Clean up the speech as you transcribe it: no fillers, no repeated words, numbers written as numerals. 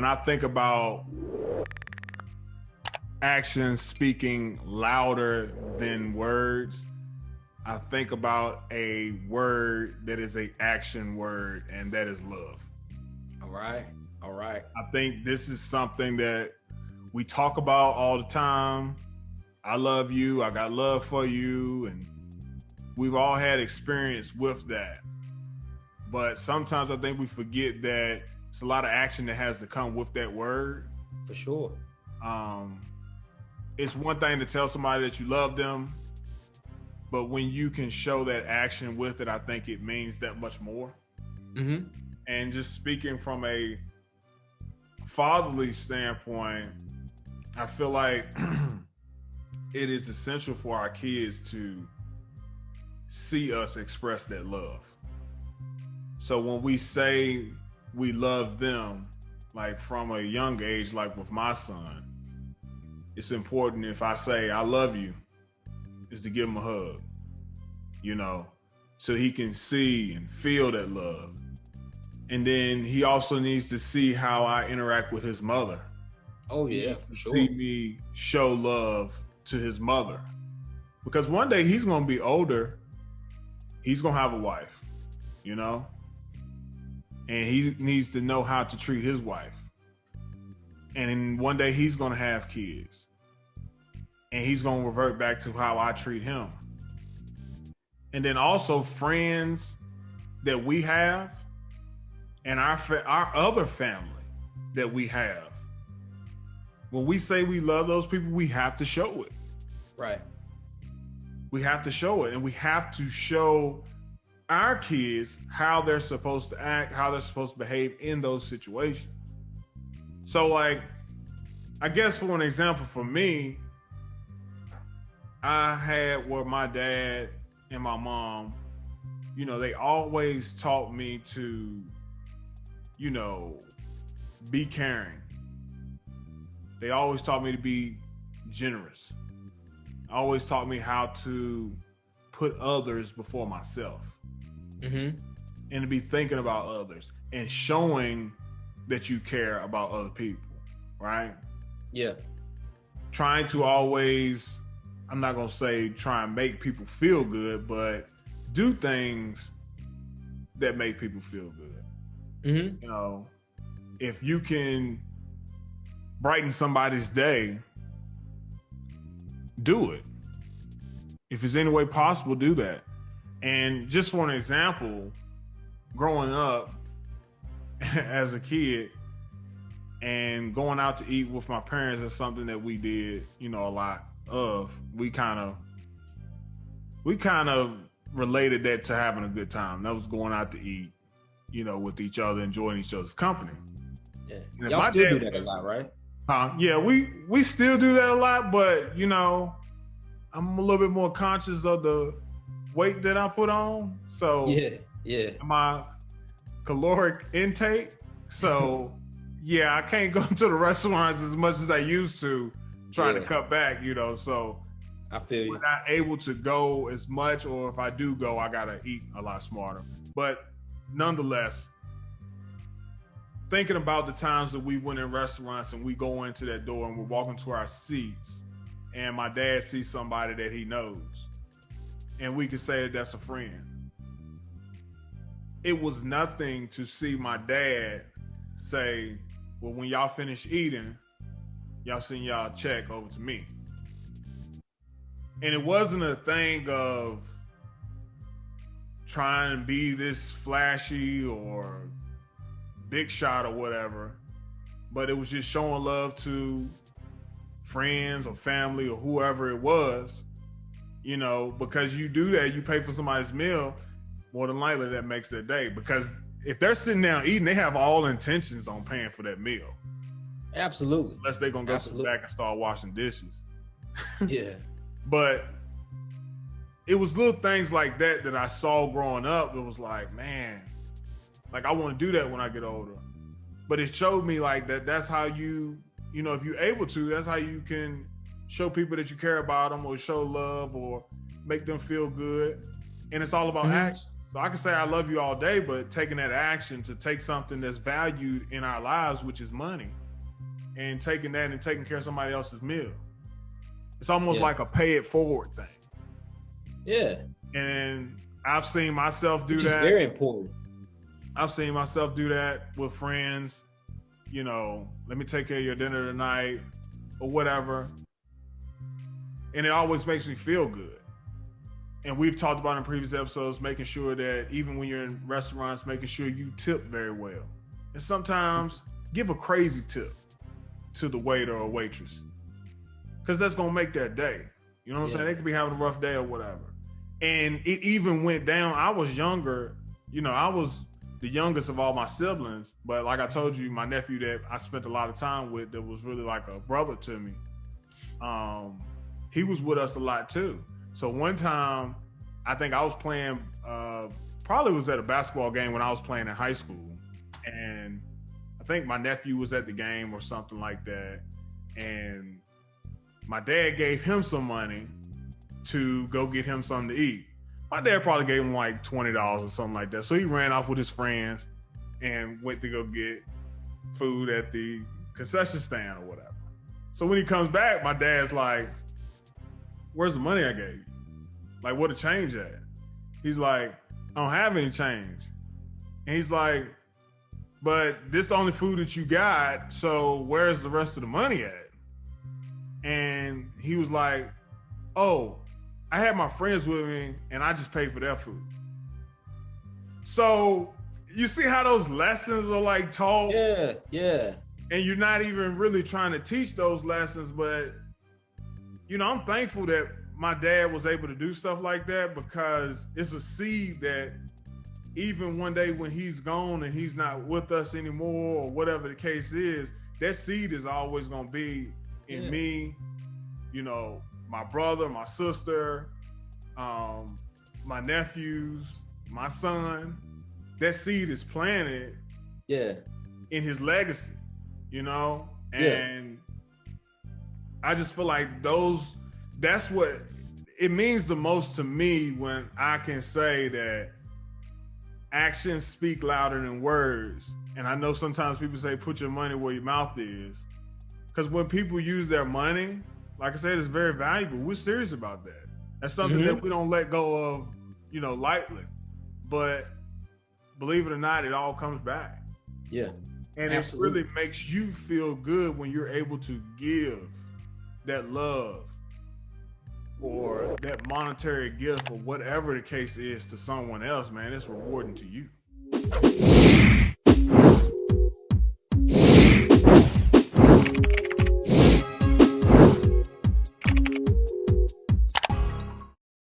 When I think about actions speaking louder than words, I think about a word that is a action word, and that is love. All right. All right. I think this is something that we talk about all the time. I love you. I got love for you. And we've all had experience with that. But sometimes I think we forget that it's a lot of action that has to come with that word. For sure. It's one thing to tell somebody that you love them, but when you can show that action with it, I think it means that much more. Mm-hmm. And just speaking from a fatherly standpoint, I feel like it is essential for our kids to see us express that love. So when we say we love them, like from a young age, like with my son, it's important if I say I love you, is to give him a hug, so he can see and feel that love. And then he also needs to see how I interact with his mother. Oh yeah, for sure. See me show love to his mother. Because one day he's going to be older. He's going to have a wife, and he needs to know how to treat his wife. And then one day he's going to have kids. And he's going to revert back to how I treat him. And then also friends that we have and our other family that we have. When we say we love those people, we have to show it. Right. We have to show it. And we have to show our kids how they're supposed to act, how they're supposed to behave in those situations. So, like, I guess for an example for me, I had where my dad and my mom, they always taught me to, be caring. They always taught me to be generous. Always taught me how to put others before myself. Mm-hmm. And to be thinking about others and showing that you care about other people, right? Yeah. Trying to always, I'm not going to say try and make people feel good, but do things that make people feel good. Mm-hmm. If you can brighten somebody's day, do it. If it's any way possible, do that. And just for an example, growing up as a kid and going out to eat with my parents is something that we did, a lot of. We kind of related that to having a good time. That was going out to eat, with each other, enjoying each other's company. Yeah. Y'all still do that a lot, right? Yeah, we still do that a lot, but I'm a little bit more conscious of the weight that I put on. So yeah. My caloric intake. So yeah, I can't go to the restaurants as much as I used to, trying to cut back, so I feel you. we're not able to go as much, or if I do go, I gotta eat a lot smarter. But nonetheless, thinking about the times that we went in restaurants and we go into that door and we're walking to our seats and my dad sees somebody that he knows and we could say that that's a friend. It was nothing to see my dad say, well, when y'all finish eating, y'all send y'all check over to me. And it wasn't a thing of trying to be this flashy or big shot or whatever, but it was just showing love to friends or family or whoever it was, because you do that, you pay for somebody's meal, more than likely that makes their day. Because if they're sitting down eating, they have all intentions on paying for that meal. Absolutely. Unless they're going to go to the back and start washing dishes. Yeah. But it was little things like that I saw growing up. It was like, man, like I want to do that when I get older. But it showed me like that's how you, if you're able to, that's how you can show people that you care about them or show love or make them feel good. And it's all about actions. So I can say I love you all day, but taking that action to take something that's valued in our lives, which is money, and taking that and taking care of somebody else's meal. It's almost like a pay it forward thing. Yeah. And I've seen myself do that. Very important. I've seen myself do that with friends. You know, let me take care of your dinner tonight or whatever. And it always makes me feel good. And we've talked about in previous episodes, making sure that even when you're in restaurants, making sure you tip very well. And sometimes give a crazy tip to the waiter or waitress, because that's going to make their day. You know what I'm saying? They could be having a rough day or whatever. And it even went down. I was younger. You know, I was the youngest of all my siblings. But like I told you, my nephew that I spent a lot of time with, that was really like a brother to me, he was with us a lot too. So one time, I think I was playing, probably was at a basketball game when I was playing in high school. And I think my nephew was at the game or something like that. And my dad gave him some money to go get him something to eat. My dad probably gave him like $20 or something like that. So he ran off with his friends and went to go get food at the concession stand or whatever. So when he comes back, my dad's like, where's the money I gave you? Like, where the change at? He's like, I don't have any change. And he's like, but this the only food that you got, so where's the rest of the money at? And he was like, oh, I had my friends with me and I just paid for their food. So you see how those lessons are like taught? Yeah, yeah. And you're not even really trying to teach those lessons, but you know, I'm thankful that my dad was able to do stuff like that, because it's a seed that even one day when he's gone and he's not with us anymore or whatever the case is, that seed is always going to be in me, you know, my brother, my sister, my nephews, my son. That seed is planted in his legacy, you know? And I just feel like that's what it means the most to me, when I can say that actions speak louder than words. And I know sometimes people say, put your money where your mouth is. Because when people use their money, like I said, it's very valuable. We're serious about that. That's something that we don't let go of, you know, lightly. But believe it or not, it all comes back. Yeah. And it really makes you feel good when you're able to give that love or that monetary gift or whatever the case is to someone else, man. It's rewarding to you.